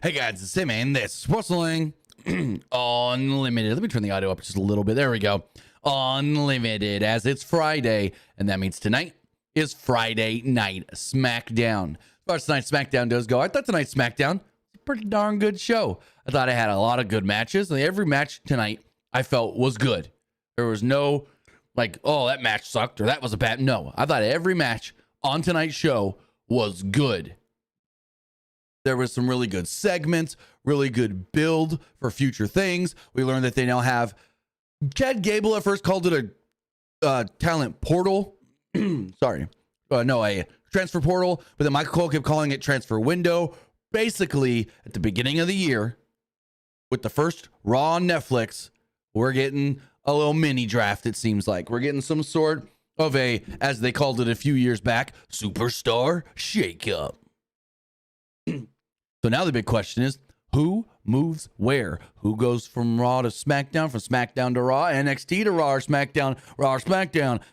Hey guys, it's Tim, and this is Wrestling Unlimited. Let me turn the audio up just a little bit. There we go. Unlimited, as it's Friday, and that means tonight is Friday Night Smackdown. As far as tonight's Smackdown does go, I thought tonight's Smackdown was a pretty darn good show. I thought I had a lot of good matches. Every match tonight I felt was good. There was no like, oh, that match sucked or that was a bad. No, I thought every match on tonight's show was good. There was some really good segments, really good build for future things. We learned that they now have Gable at first called it a talent portal. Sorry. A transfer portal. But then Michael Cole kept calling it transfer window. Basically, at the beginning of the year, with the first Raw on Netflix, we're getting a little mini draft, it seems like. We're getting some sort of a, as they called it a few years back, superstar shakeup. So now the big question is, who moves where? Who goes from Raw to SmackDown, from SmackDown to Raw, NXT to Raw or SmackDown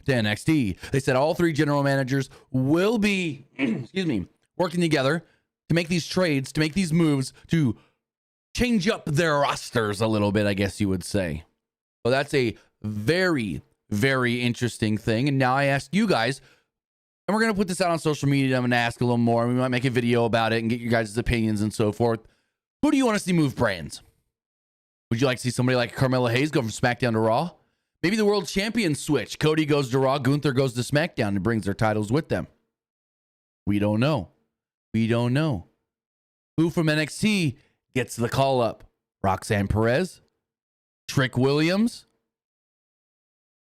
to NXT? They said all three general managers will be, working together to make these trades, to make these moves, to change up their rosters a little bit, I guess you would say. So that's a very, very interesting thing. And now I ask you guys, and we're going to put this out on social media. I'm going to ask a little more. We might make a video about it and get your guys' opinions and so forth. Who do you want to see move brands? Would you like to see somebody like Carmella Hayes go from SmackDown to Raw? Maybe the world champion switch. Cody goes to Raw, Gunther goes to SmackDown and brings their titles with them. We don't know. We don't know. Who from NXT gets the call up? Roxanne Perez? Trick Williams?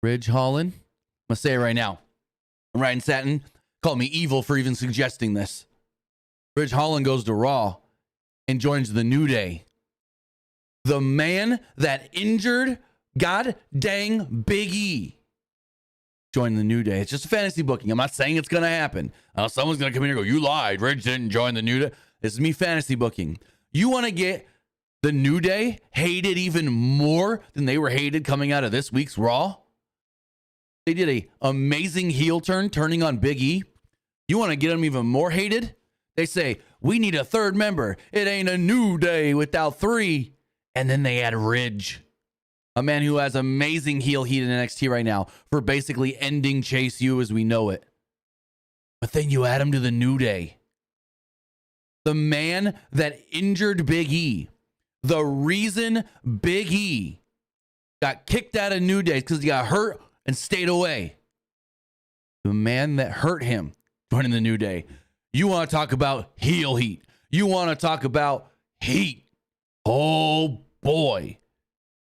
Ridge Holland? I'm going to say it right now. Ryan Satin called me evil for even suggesting this. Ridge Holland goes to Raw and joins the New Day. The man that injured God dang Big E joined the New Day. It's just a fantasy booking. I'm not saying it's going to happen. Someone's going to come in here and go, you lied. Ridge didn't join the New Day. This is me fantasy booking. You want to get the New Day hated even more than they were hated coming out of this week's Raw? They did a amazing heel turn, turning on Big E. You want to get them even more hated? They say, we need a third member. It ain't a New Day without three. And then they add Ridge, a man who has amazing heel heat in NXT right now for basically ending Chase U as we know it. But then you add him to the New Day. The man that injured Big E. The reason Big E got kicked out of New Day is because he got hurt and stayed away. The man that hurt him joining the New Day. You want to talk about heel heat. You want to talk about heat. Oh boy.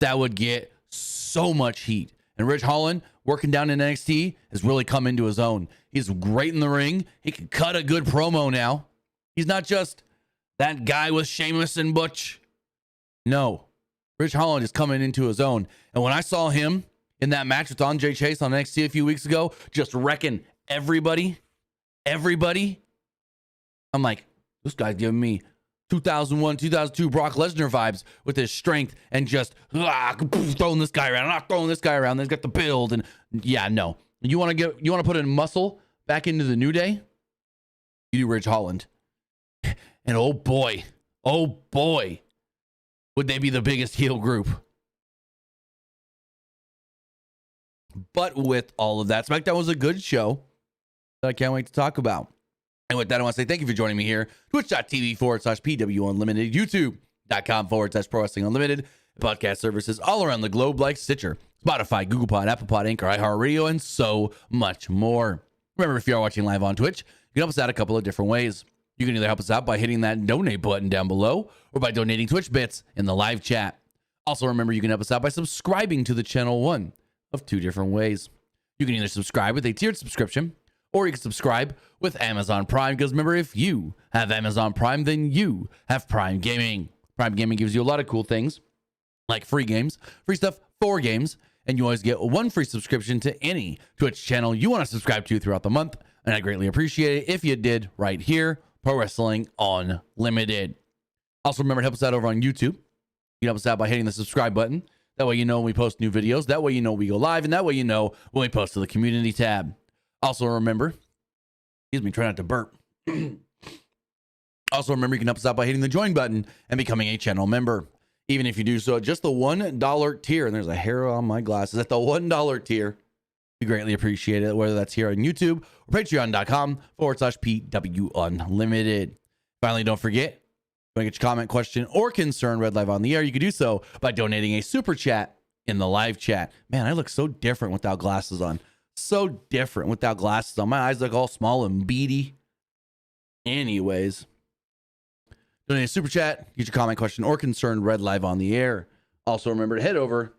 That would get so much heat. And Ridge Holland, working down in NXT, has really come into his own. He's great in the ring. He can cut a good promo now. He's not just that guy with Sheamus and Butch. No. Ridge Holland is coming into his own. And when I saw him in that match with Andre Chase on NXT a few weeks ago, just wrecking everybody, I'm like, this guy's giving me 2001, 2002 Brock Lesnar vibes with his strength and just throwing this guy around, not throwing this guy around. Then he's got the build, and yeah, no. You want to put in muscle back into the New Day? You do Ridge Holland, and oh boy, would they be the biggest heel group? But with all of that, SmackDown was a good show that I can't wait to talk about. And with that, I want to say thank you for joining me here. Twitch.tv/PWU Unlimited, YouTube.com/Pro Wrestling Unlimited, podcast services all around the globe like Stitcher, Spotify, Google Pod, Apple Pod, Anchor, iHeartRadio, and so much more. Remember, if you are watching live on Twitch, you can help us out a couple of different ways. You can either help us out by hitting that donate button down below or by donating Twitch bits in the live chat. Also, remember, you can help us out by subscribing to the channel, one of two different ways. You can either subscribe with a tiered subscription, or you can subscribe with Amazon Prime, because remember, if you have Amazon Prime, then you have Prime Gaming. Prime Gaming gives you a lot of cool things, like free games, free stuff for games, and you always get one free subscription to any Twitch channel you want to subscribe to throughout the month, and I greatly appreciate it if you did right here, Pro Wrestling Unlimited. Also, remember to help us out over on YouTube. You can help us out by hitting the subscribe button. That way you know when we post new videos. That way you know we go live. And that way you know when we post to the community tab. Also remember, try not to burp. Also, remember, you can help us out by hitting the join button and becoming a channel member. Even if you do so at just the $1 tier, and there's a hair on my glasses, at the $1 tier, we greatly appreciate it, whether that's here on YouTube or patreon.com/PW Unlimited. Finally, don't forget, if you want to get your comment, question, or concern read live on the air, you can do so by donating a super chat in the live chat. Man, I look so different without glasses on. So different without glasses on. My eyes look all small and beady. Anyways, donate a super chat, get your comment, question, or concern read live on the air. Also, remember to head over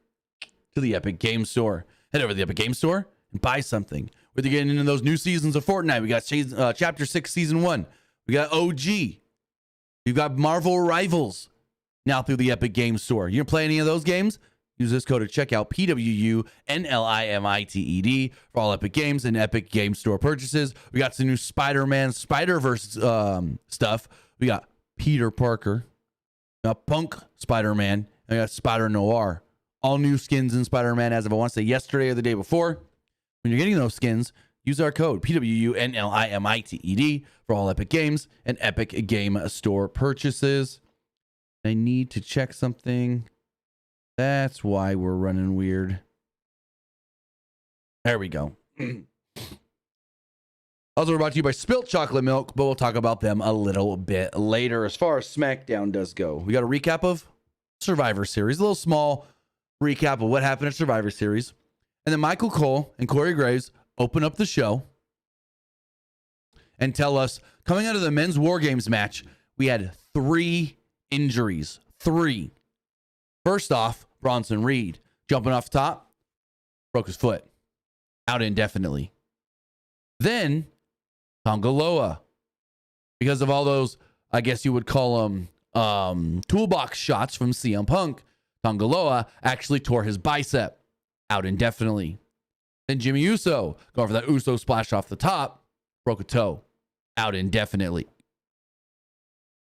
to the Epic Game Store. Head over to the Epic Game Store and buy something. Whether you're getting into those new seasons of Fortnite, we got Chapter 6, Season 1. We got OG. We've got Marvel Rivals now through the Epic Game Store. You gonna play any of those games? Use this code at checkout, PWU NLIMITED, for all Epic Games and Epic Game Store purchases. We got some new Spider-Man, Spider-Verse stuff. We got Peter Parker, Punk Spider-Man, and we got Spider-Noir. All new skins in Spider-Man as of, I want to say, yesterday or the day before. When you're getting those skins, use our code PWU NLIMITED for all Epic Games and Epic Game Store purchases. I need to check something. That's why we're running weird. There we go. Also, we're brought to you by Spilt Chocolate Milk, but we'll talk about them a little bit later. As far as SmackDown does go, we got a recap of Survivor Series, a little small recap of what happened at Survivor Series. And then Michael Cole and Corey Graves open up the show and tell us, coming out of the men's War Games match, we had 3 injuries. 3. First off, Bronson Reed, jumping off the top, broke his foot, out indefinitely. Then, Tongaloa, because of all those, I guess you would call them toolbox shots from CM Punk, Tongaloa actually tore his bicep, out indefinitely. Then Jimmy Uso, going for that Uso splash off the top, broke a toe, out indefinitely.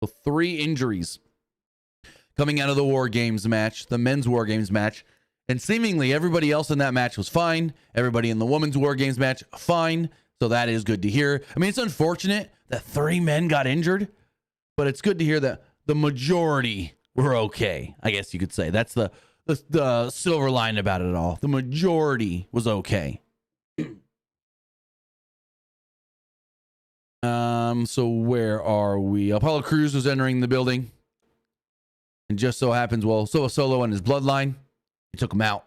So 3 injuries coming out of the War Games match, the men's War Games match. And seemingly everybody else in that match was fine. Everybody in the women's War Games match, fine. So that is good to hear. I mean, it's unfortunate that 3 men got injured, but it's good to hear that the majority were okay, I guess you could say. That's the silver line about it all. The majority was okay. So where are we? Apollo Crews was entering the building. And just so happens, well, Solo and his Bloodline, he took him out.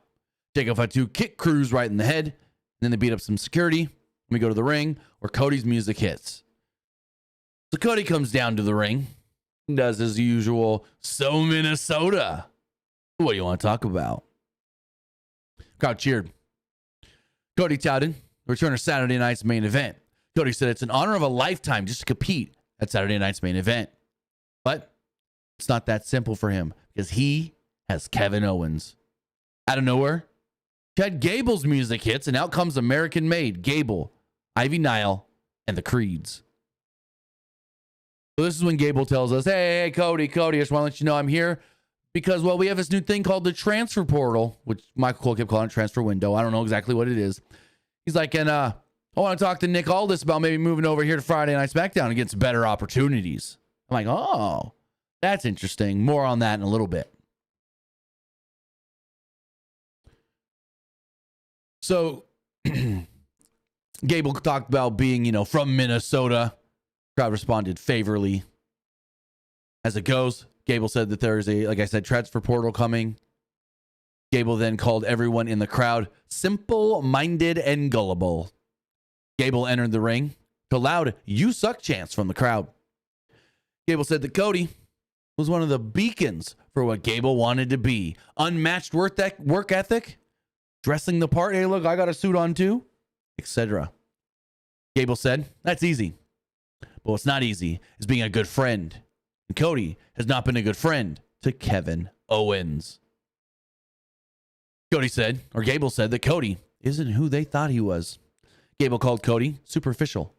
Jacob Fatu kicked Crews right in the head. And then they beat up some security. We go to the ring where Cody's music hits. So Cody comes down to the ring and does his usual, so Minnesota. What do you want to talk about? Crowd cheered. Cody touted the return of Saturday night's main event. Cody said it's an honor of a lifetime just to compete at Saturday night's main event. But it's not that simple for him because he has Kevin Owens. Out of nowhere, Chad Gable's music hits and out comes American Made, Gable, Ivy Nile, and the Creeds. So this is when Gable tells us, hey, Cody, I just want to let you know I'm here because, well, we have this new thing called the transfer portal, which Michael Cole kept calling it transfer window. I don't know exactly what it is. He's like, and I want to talk to Nick Aldis about maybe moving over here to Friday Night SmackDown and get some better opportunities. I'm like, oh, that's interesting. More on that in a little bit. So Gable talked about being, from Minnesota. Crowd responded favorably. As it goes, Gable said that there is like I said, transfer portal coming. Gable then called everyone in the crowd simple-minded and gullible. Gable entered the ring to loud "You suck" chants from the crowd. Gable said that Cody was one of the beacons for what Gable wanted to be. Unmatched work ethic, dressing the part. Hey, look, I got a suit on too, etc. Gable said, that's easy. But what's not easy is being a good friend. And Cody has not been a good friend to Kevin Owens. Gable said that Cody isn't who they thought he was. Gable called Cody superficial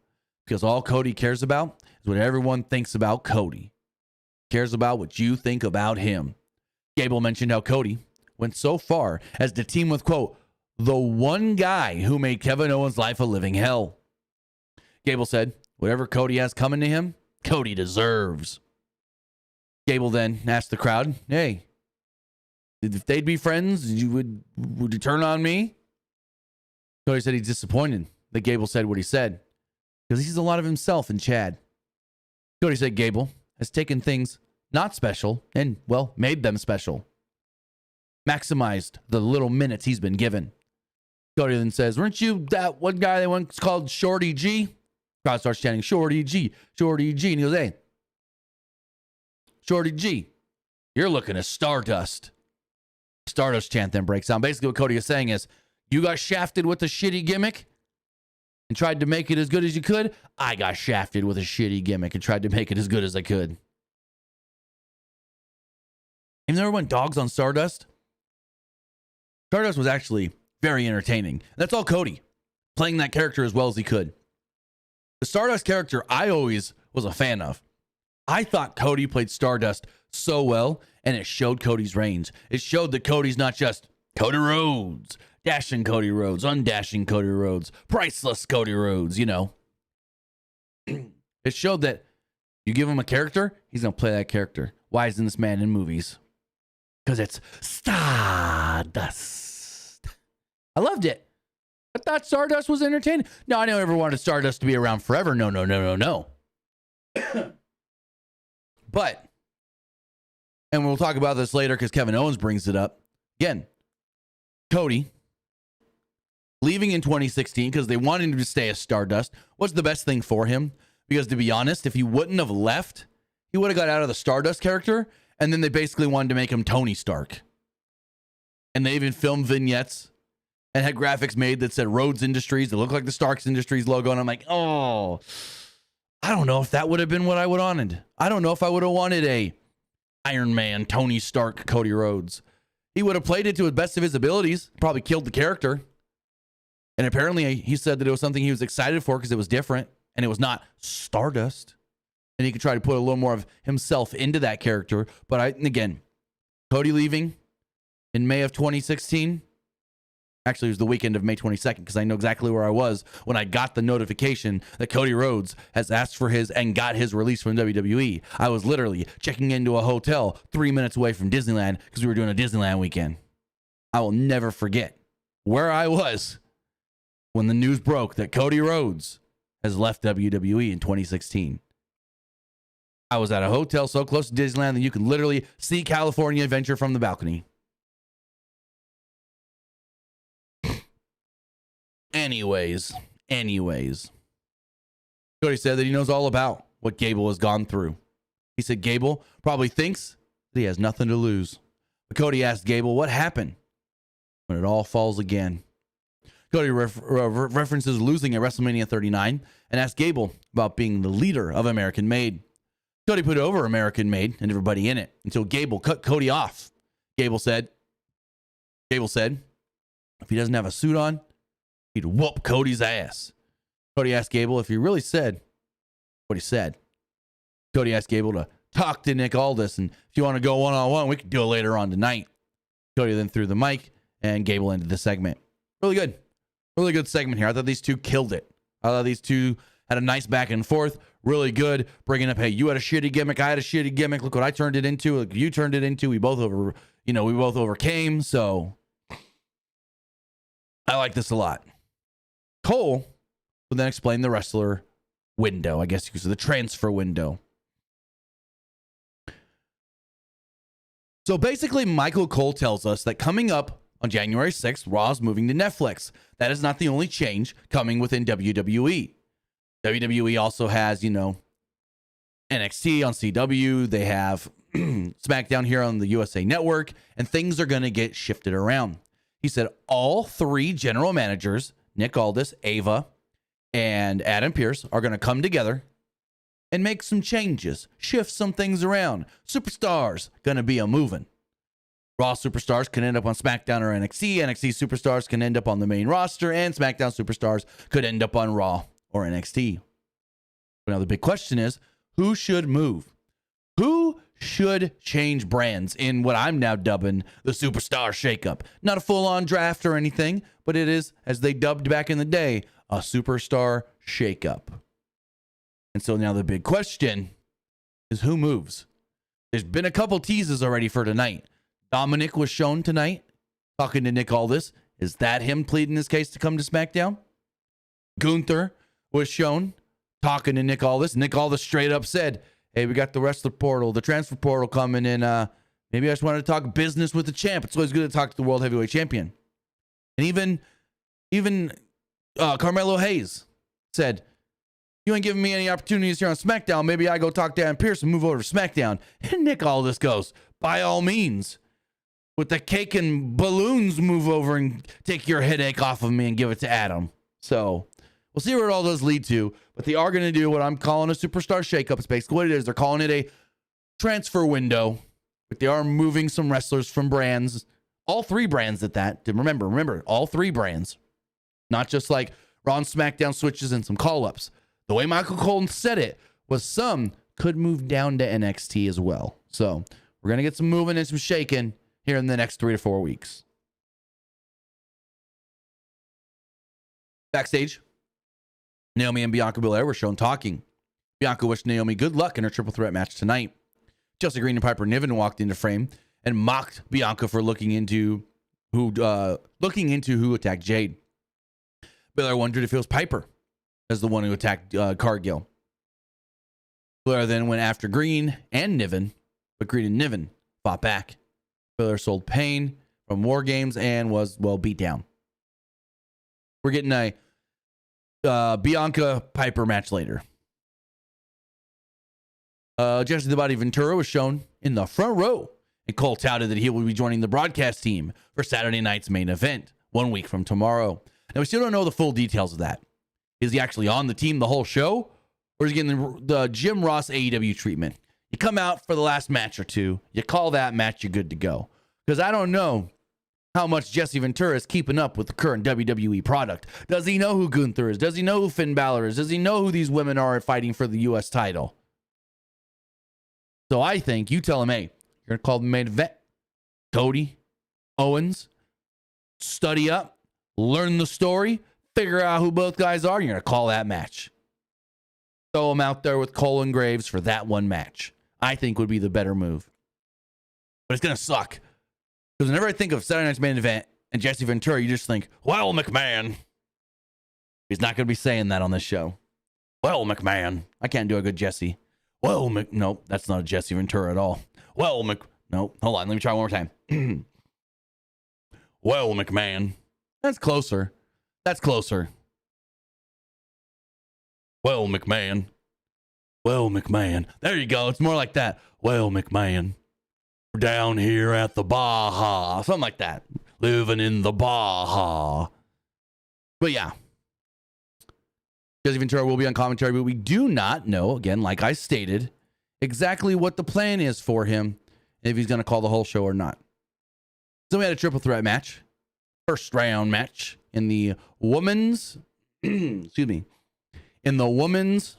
because all Cody cares about is what everyone thinks about Cody. He cares about what you think about him. Gable mentioned how Cody went so far as to team with, quote, the one guy who made Kevin Owens' life a living hell. Gable said, whatever Cody has coming to him, Cody deserves. Gable then asked the crowd, hey, if they'd be friends, would you turn on me? Cody said he's disappointed that Gable said what he said because he sees a lot of himself in Chad. Cody said Gable has taken things not special and, well, made them special. Maximized the little minutes he's been given. Cody then says, weren't you that one guy that once called Shorty G? Crowd starts chanting, Shorty G, Shorty G. And he goes, hey, Shorty G, you're looking at Stardust. Stardust chant then breaks down. Basically what Cody is saying is, you got shafted with a shitty gimmick and tried to make it as good as you could. I got shafted with a shitty gimmick and tried to make it as good as I could. Even though everyone dogs on Stardust, Stardust was actually very entertaining. That's all Cody, playing that character as well as he could. The Stardust character I always was a fan of. I thought Cody played Stardust so well, and it showed Cody's range. It showed that Cody's not just Cody Rhodes, dashing Cody Rhodes, undashing Cody Rhodes, priceless Cody Rhodes, you know. It showed that you give him a character, he's going to play that character. Why isn't this man in movies? Because it's Stardust. I loved it. I thought Stardust was entertaining. No, I never wanted Stardust to be around forever. No. But, and we'll talk about this later because Kevin Owens brings it up. Again, Cody leaving in 2016 because they wanted him to stay as Stardust was the best thing for him. Because to be honest, if he wouldn't have left, he would have got out of the Stardust character. And then they basically wanted to make him Tony Stark. And they even filmed vignettes and had graphics made that said Rhodes Industries. That looked like the Starks Industries logo. And I'm like, oh, I don't know if that would have been what I would have wanted. I don't know if I would have wanted a Iron Man, Tony Stark, Cody Rhodes. He would have played it to the best of his abilities, probably killed the character. And apparently he said that it was something he was excited for because it was different and it was not Stardust. And he could try to put a little more of himself into that character. But again, Cody leaving in May of 2016. Actually, it was the weekend of May 22nd because I know exactly where I was when I got the notification that Cody Rhodes has asked for his and got his release from WWE. I was literally checking into a hotel 3 minutes away from Disneyland because we were doing a Disneyland weekend. I will never forget where I was when the news broke that Cody Rhodes has left WWE in 2016. I was at a hotel so close to Disneyland that you could literally see California Adventure from the balcony. Anyways. Cody said that he knows all about what Gable has gone through. He said Gable probably thinks that he has nothing to lose. But Cody asked Gable what happened when it all falls again. Cody references losing at WrestleMania 39 and asked Gable about being the leader of American Made. Cody put over American Made and everybody in it until Gable cut Cody off. Gable said, if he doesn't have a suit on, he'd whoop Cody's ass. Cody asked Gable if he really said what he said. Cody asked Gable to talk to Nick Aldis, and if you want to go one-on-one, we can do it later on tonight. Cody then threw the mic, and Gable ended the segment. Really good segment here. I thought these two killed it. I thought these two had a nice back and forth. Really good, bringing up, hey, you had a shitty gimmick, I had a shitty gimmick. Look what I turned it into. Look, you turned it into. We both overcame. So I like this a lot. Cole will then explain the wrestler window, I guess you could say the transfer window. So basically, Michael Cole tells us that coming up on January 6th, Raw is moving to Netflix. That is not the only change coming within WWE. WWE also has, NXT on CW. They have Smackdown here on the USA Network, and things are going to get shifted around. He said all three general managers, Nick Aldis, Ava, and Adam Pearce, are going to come together and make some changes, shift some things around. Superstars going to be a moving. Raw superstars can end up on SmackDown or NXT. NXT superstars can end up on the main roster, and SmackDown superstars could end up on Raw or NXT. But now the big question is, who should move? Who should change brands in what I'm now dubbing the superstar shakeup? Not a full-on draft or anything, but it is, as they dubbed back in the day, a superstar shakeup. And so now the big question is who moves? There's been a couple teases already for tonight. Dominic was shown tonight talking to Nick Aldis. Is that him pleading his case to come to SmackDown? Gunther was shown talking to Nick Aldis. Nick Aldis straight up said, hey, we got the wrestler portal, the transfer portal coming in. Maybe I just wanted to talk business with the champ. It's always good to talk to the World Heavyweight Champion. And even Carmelo Hayes said, you ain't giving me any opportunities here on SmackDown. Maybe I go talk to Adam Pearce and move over to SmackDown. And Nick Aldis goes, by all means, with the cake and balloons, move over and take your headache off of me and give it to Adam. So we'll see where it all does lead to. But they are going to do what I'm calling a superstar shakeup. It's basically what it is. They're calling it a transfer window. But they are moving some wrestlers from brands. All three brands at that. Remember, all three brands. Not just like Raw and SmackDown switches and some call-ups. The way Michael Cole said it was some could move down to NXT as well. So we're going to get some moving and some shaking here in the next 3 to 4 weeks. Backstage, Naomi and Bianca Belair were shown talking. Bianca wished Naomi good luck in her triple threat match tonight. Chelsea Green and Piper Niven walked into frame and mocked Bianca for looking into who attacked Jade. Belair wondered if it was Piper as the one who attacked Cargill. Belair then went after Green and Niven, but Green and Niven fought back. Belair sold pain from War Games and was, beat down. We're getting a Bianca Piper match later. Jesse the Body Ventura was shown in the front row, and Cole touted that he will be joining the broadcast team for Saturday night's main event 1 week from tomorrow. Now, we still don't know the full details of that. Is he actually on the team the whole show, or is he getting the Jim Ross AEW treatment? You come out for the last match or two, you call that match, you're good to go. Because I don't know how much Jesse Ventura is keeping up with the current WWE product. Does he know who Gunther is? Does he know who Finn Balor is? Does he know who these women are fighting for the U.S. title? So I think you tell him, hey, you're going to call the main event. Cody, Owens, study up, learn the story, figure out who both guys are. You're going to call that match. Throw him out there with Cole and Graves for that one match. I think would be the better move. But it's going to suck. Because whenever I think of Saturday night's main event and Jesse Ventura, you just think, well, McMahon. He's not going to be saying that on this show. Well, McMahon. I can't do a good Jesse. Well, nope, that's not a Jesse Ventura at all. Well, nope, hold on, let me try one more time. Well, McMahon. That's closer. Well, McMahon. Well, McMahon. There you go. It's more like that. Well, McMahon. We're down here at the Baja. Something like that. Living in the Baja. But yeah. Jesse Ventura will be on commentary, but we do not know, again, like I stated, exactly what the plan is for him, if he's going to call the whole show or not. So we had a triple threat match. First round match in the women's, in the women's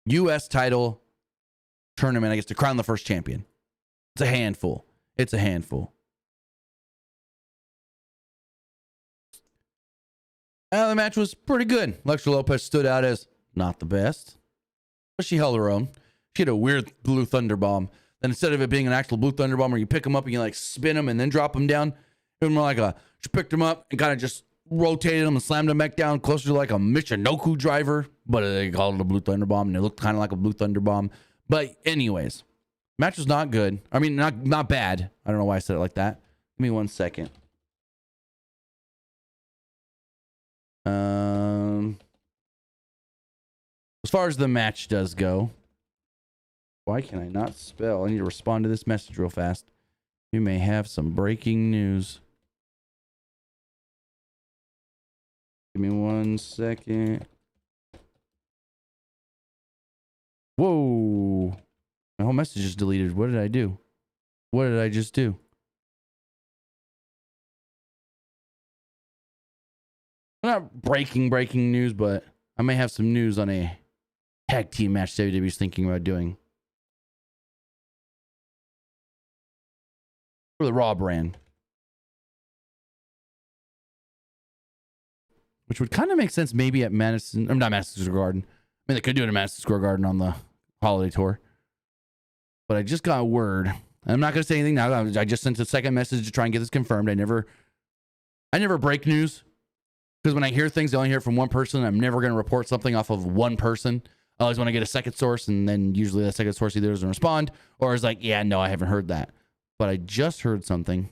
U.S. title tournament, I guess, to crown the first champion. It's a handful. The match was pretty good. Alexa Lopez stood out as not the best, but she held her own. She had a weird blue thunder bomb. Then instead of it being an actual blue thunder bomb where you pick them up and you like spin them and then drop them down, it was more like she picked them up and kind of just rotated them and slammed them back down closer to like a Michinoku driver, but they called it a blue thunder bomb and it looked kind of like a blue thunder bomb. But anyways, match was not good. I mean, not bad. I don't know why I said it like that. Give me 1 second. As far as the match does go, why can I not spell? I need to respond to this message real fast. You may have some breaking news. Give me 1 second. Whoa. My whole message is deleted. What did I do? What did I just do? Not breaking news, but I may have some news on a tag team match WWE is thinking about doing. For the Raw brand. Which would kind of make sense maybe at Madison Square Garden. mean, they could do it in Madison Square Garden on the holiday tour. But I just got word. And I'm not going to say anything now. I just sent a second message to try and get this confirmed. I never break news. Because when I hear things, I only hear it from one person. I'm never going to report something off of one person. I always want to get a second source, and then usually that second source either doesn't respond or is like, yeah, no, I haven't heard that. But I just heard something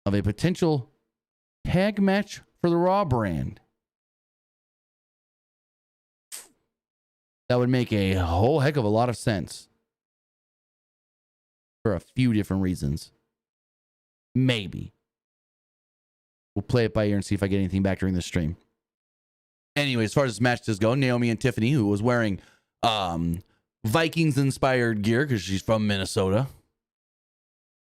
of a potential tag match for the Raw brand. That would make a whole heck of a lot of sense. For a few different reasons. Maybe. We'll play it by ear and see if I get anything back during the stream. Anyway, as far as this match does go, Naomi and Tiffany, who was wearing Vikings-inspired gear because she's from Minnesota,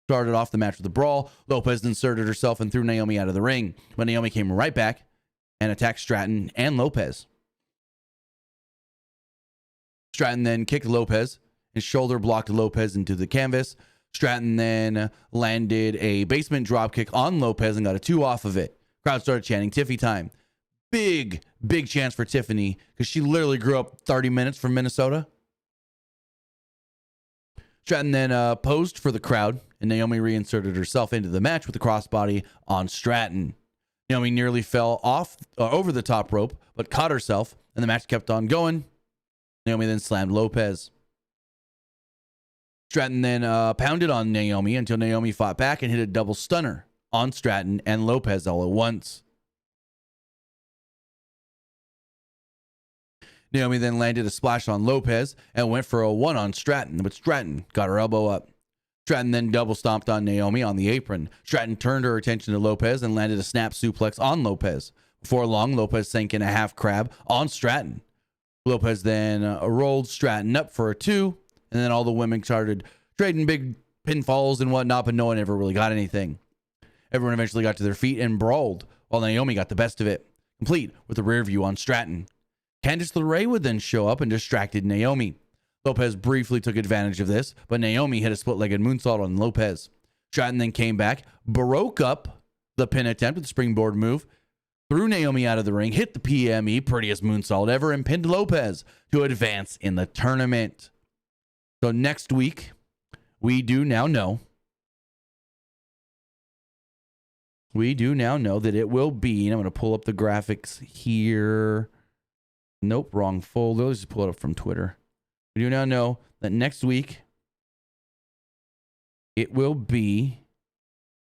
started off the match with a brawl. Lopez inserted herself and threw Naomi out of the ring. But Naomi came right back and attacked Stratton and Lopez. Stratton then kicked Lopez. His shoulder blocked Lopez into the canvas. Stratton then landed a basement dropkick on Lopez and got a 2 off of it. Crowd started chanting Tiffy time. Big chance for Tiffany because she literally grew up 30 minutes from Minnesota. Stratton then posed for the crowd, and Naomi reinserted herself into the match with the crossbody on Stratton. Naomi nearly fell off over the top rope, but caught herself, and the match kept on going. Naomi then slammed Lopez. Stratton then pounded on Naomi until Naomi fought back and hit a double stunner on Stratton and Lopez all at once. Naomi then landed a splash on Lopez and went for a 1 on Stratton, but Stratton got her elbow up. Stratton then double stomped on Naomi on the apron. Stratton turned her attention to Lopez and landed a snap suplex on Lopez. Before long, Lopez sank in a half crab on Stratton. Lopez then rolled Stratton up for a 2, and then all the women started trading big pinfalls and whatnot, but no one ever really got anything. Everyone eventually got to their feet and brawled, while Naomi got the best of it, complete with a rear view on Stratton. Candice LeRae would then show up and distracted Naomi. Lopez briefly took advantage of this, but Naomi hit a split-legged moonsault on Lopez. Stratton then came back, broke up the pin attempt with the springboard move, threw Naomi out of the ring, hit the PME, prettiest moonsault ever, and pinned Lopez to advance in the tournament. So next week, we do now know that it will be, and I'm going to pull up the graphics here. Nope, wrong folder. Let's just pull it up from Twitter. We do now know that next week it will be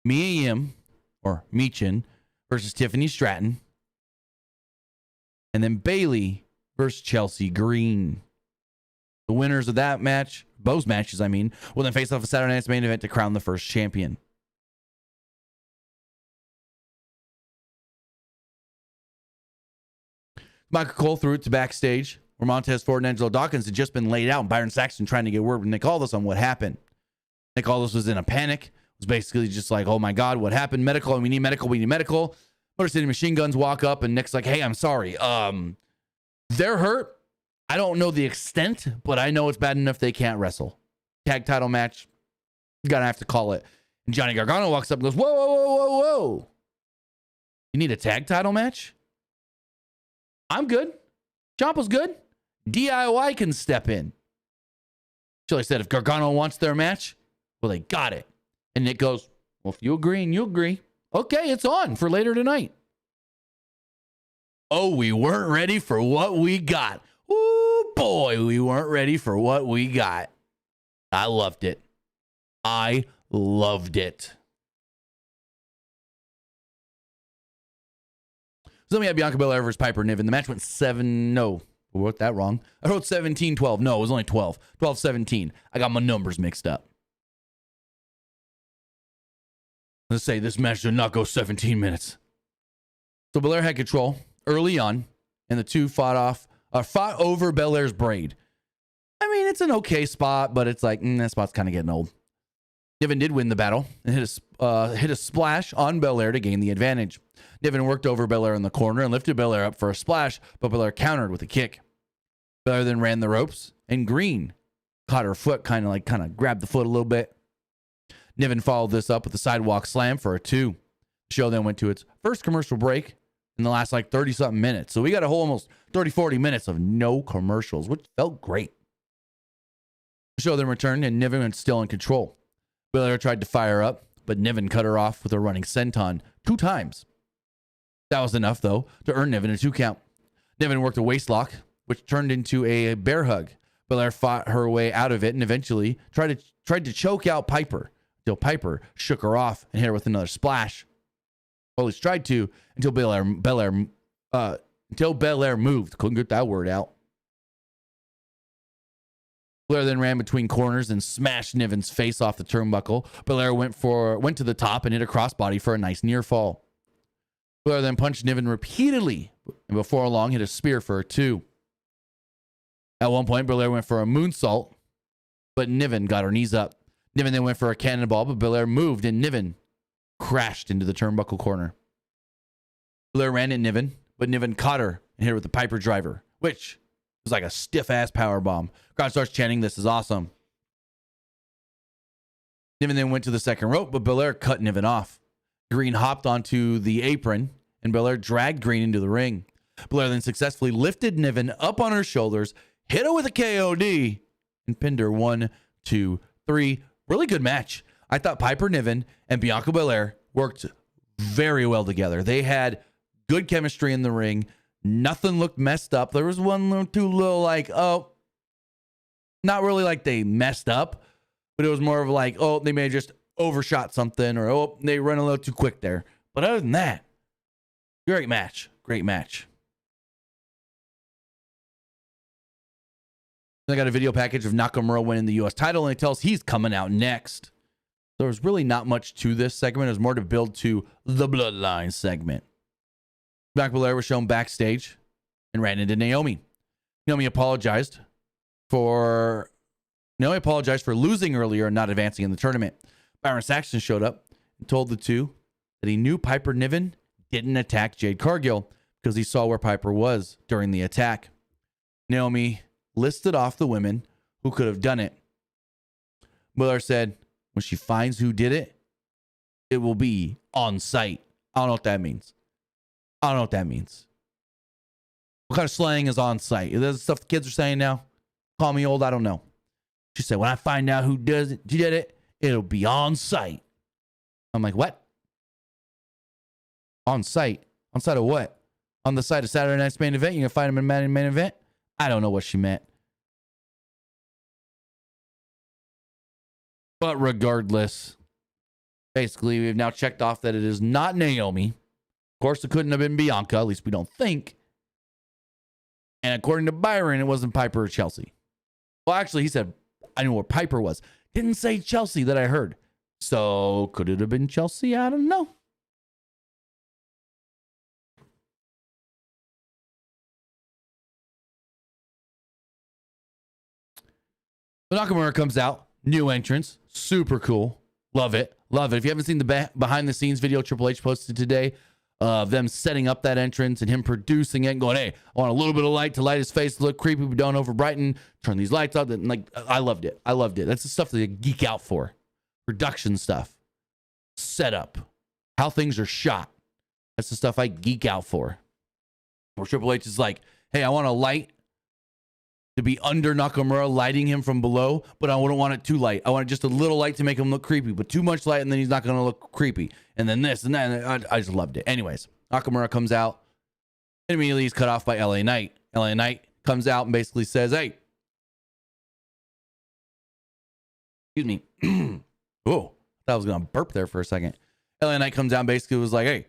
Mia Yim or Meechin versus Tiffany Stratton, and then Bailey versus Chelsea Green. The winners of that match, both matches, will then face off a Saturday night's main event to crown the first champion. Michael Cole threw it to Backstage, where Montez Ford and Angelo Dawkins had just been laid out, and Byron Saxton trying to get word with Nick Aldis on what happened. Nick Aldis was in a panic. It was basically just like, oh my God, what happened? Medical, we need medical. Motor City Machine Guns walk up, and Nick's like, hey, I'm sorry. They're hurt. I don't know the extent, but I know it's bad enough they can't wrestle. Tag title match. Gonna have to call it. And Johnny Gargano walks up and goes, whoa. You need a tag title match? I'm good. Ciampa's good. DIY can step in. So I said, if Gargano wants their match, well, they got it. And Nick goes, well, if you agree and you agree, okay, it's on for later tonight. Oh, we weren't ready for what we got. Ooh, boy, we weren't ready for what we got. I loved it. So then we had Bianca Belair versus Piper Niven. The match went 7. No, I wrote that wrong. I wrote 17-12. No, it was only 12. 12-17. I got my numbers mixed up. Let's say this match did not go 17 minutes. So Belair had control early on, and the two fought over Belair's braid. I mean, it's an okay spot, but it's like, that spot's kind of getting old. Niven did win the battle and hit a splash on Belair to gain the advantage. Niven worked over Belair in the corner and lifted Belair up for a splash, but Belair countered with a kick. Belair then ran the ropes, and Green caught her foot, kind of grabbed the foot a little bit. Niven followed this up with a sidewalk slam for a 2. The show then went to its first commercial break, in the last like 30 something minutes. So we got a whole almost 30, 40 minutes of no commercials, which felt great. The show then returned and Niven was still in control. Belair tried to fire up, but Niven cut her off with a running senton 2 times. That was enough, though, to earn Niven a 2 count. Niven worked a waist lock, which turned into a bear hug. Belair fought her way out of it and eventually tried to choke out Piper until Piper shook her off and hit her with another splash. Well, he's tried to until Belair moved. Couldn't get that word out. Belair then ran between corners and smashed Niven's face off the turnbuckle. Belair went to the top and hit a crossbody for a nice near fall. Belair then punched Niven repeatedly and before long hit a spear for a 2. At one point, Belair went for a moonsault, but Niven got her knees up. Niven then went for a cannonball, but Belair moved and Niven crashed into the turnbuckle corner. Belair ran at Niven, but Niven caught her and hit her with the Piper driver, which was like a stiff-ass power bomb. Crowd starts chanting, "This is awesome." Niven then went to the second rope, but Belair cut Niven off. Green hopped onto the apron, and Belair dragged Green into the ring. Belair then successfully lifted Niven up on her shoulders, hit her with a KOD, and pinned her 1, 2, 3. Really good match. I thought Piper Niven and Bianca Belair worked very well together. They had good chemistry in the ring. Nothing looked messed up. There was one little, 2 little like, oh, not really like they messed up, but it was more of like, oh, they may have just overshot something, or oh, they run a little too quick there. But other than that, great match. Great match. I got a video package of Nakamura winning the U.S. title, and it tells he's coming out next. There was really not much to this segment. It was more to build to the Bloodline segment. Bianca Belair was shown backstage and ran into Naomi. Naomi apologized for losing earlier and not advancing in the tournament. Byron Saxton showed up and told the two that he knew Piper Niven didn't attack Jade Cargill because he saw where Piper was during the attack. Naomi listed off the women who could have done it. Belair said when she finds who did it, it will be on site. I don't know what that means. What kind of slang is on site? Is that the stuff the kids are saying now? Call me old, I don't know. She said, when I find out who did it, it'll be on site. I'm like, what? On site? On site of what? On the site of Saturday Night's Main Event? You're going to find him in the main event? I don't know what she meant. But regardless, basically, we've now checked off that it is not Naomi. Of course, it couldn't have been Bianca, at least we don't think. And according to Byron, it wasn't Piper or Chelsea. Well, actually, he said, I knew where Piper was. Didn't say Chelsea that I heard. So, could it have been Chelsea? I don't know. So Nakamura comes out, new entrance, super cool. Love it. If you haven't seen the behind the scenes video Triple H posted today of them setting up that entrance and him producing it and going, hey, I want a little bit of light to light his face, look creepy, but don't over brighten, turn these lights up. And like, I loved it. That's the stuff that you geek out for. Production stuff, setup, how things are shot. That's the stuff I geek out for. Where Triple H is like, hey, I want a light to be under Nakamura, lighting him from below, but I wouldn't want it too light. I want just a little light to make him look creepy, but too much light and then he's not going to look creepy. And then this and that. And I just loved it. Anyways, Nakamura comes out. And immediately he's cut off by LA Knight. LA Knight comes out and basically says, hey. Excuse me. Oh, I was going to burp there for a second. LA Knight comes out and basically was like, hey,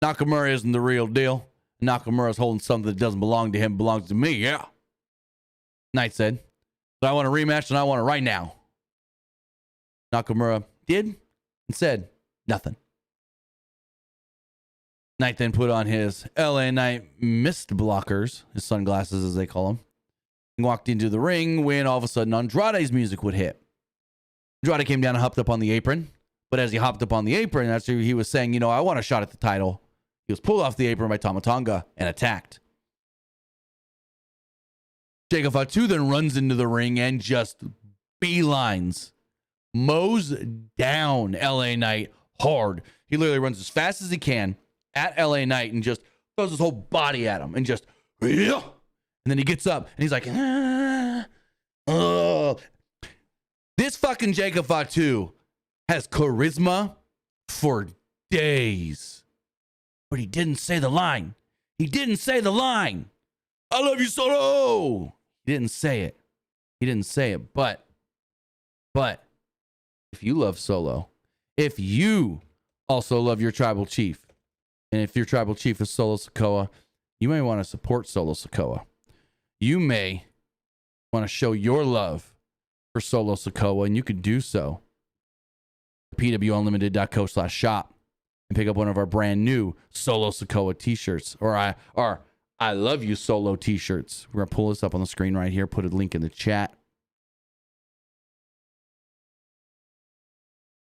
Nakamura isn't the real deal. Nakamura's holding something that doesn't belong to him, belongs to me. Yeah. Knight said, but I want a rematch and I want it right now. Nakamura did and said nothing. Knight then put on his LA Knight mist blockers, his sunglasses as they call them, and walked into the ring when all of a sudden Andrade's music would hit. Andrade came down and hopped up on the apron, but as he hopped up on the apron, that's who he was saying, you know, I want a shot at the title. He was pulled off the apron by Tama Tonga and attacked. Jacob Fatu then runs into the ring and just beelines, mows down LA Knight hard. He literally runs as fast as he can at LA Knight and just throws his whole body at him and just, yeah. And then he gets up and he's like, oh. This fucking Jacob Fatu has charisma for days. But he didn't say the line. He didn't say the line. I love you, Solo. He didn't say it. He didn't say it. But if you love Solo, if you also love your tribal chief, and if your tribal chief is Solo Sikoa, you may want to support Solo Sikoa. You may want to show your love for Solo Sikoa, and you could do so. PWUnlimited.co/shop and pick up one of our brand new Solo Sikoa t-shirts, or I love you Solo t-shirts. We're going to pull this up on the screen right here, put a link in the chat.